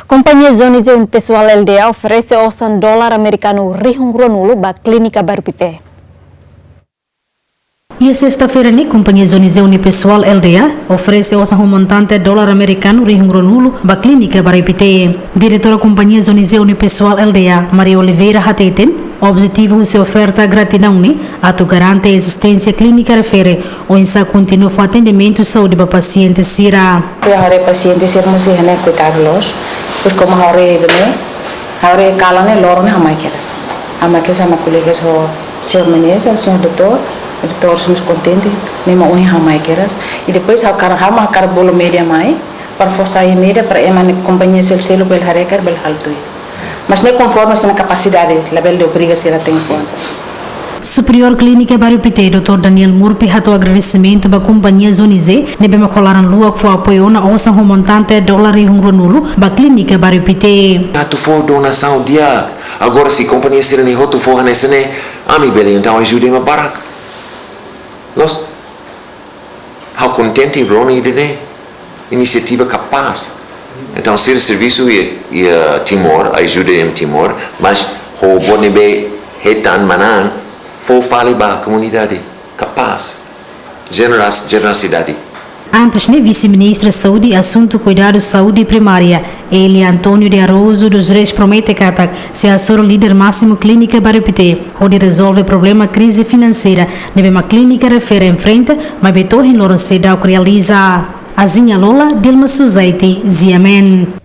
Companhia Zonizé Pessoal LDA oferece $100 americano rihungruanulo para a clínica Barupité. E a sexta-feira, a Companhia Zonizé Pessoal LDA oferece um montante dólar americano rihungruanulo para a clínica Barupité. Diretora da Companhia Zonizé Pessoal LDA, Maria Oliveira Hateten, o objetivo de sua oferta gratidão a tu garante a existência clínica refere ou insa continua o atendimento de saúde para pacientes sira. Para pacientes sermos né cuidados por como haure cala né loro né hamai keras sama colegas o seu manejo o seu doutor somos contentes nem mau hamai keras e depois hau cara bolo média mai para forçar a média para emane companhia selo bel hareker bel halto. Mas não é conforme a capacidade, a level de obrigação tem conta. Superior Clínica Barupité, Dr. Daniel Murpi, ratou agradecimento para a Companhia Zonizé, nebema colaram lua que foi apoio na ossa montante dólar e nulo para a Clínica Barupité. Tu for donação dia, agora se a companhia serene tu for nesse né, ami bele então ajude-me para. Nós, how contente e broni de né, iniciativa capaz. Então, ser serviço e Timor, ajuda em Timor, mas o bonebe hetan manan, for fale para a comunidade capaz, generosidade. Antes, vice-ministro de Saúde e Assunto Cuidado de Saúde Primária, ele Antônio de Arauzo dos Reis promete que se assor o líder máximo clínica Barupité, onde resolve o problema crise financeira, nebe uma clínica refere em frente, mas betou em Lorencedo que realiza. Azinha Lola, Dilma Suzaiti, Ziamen.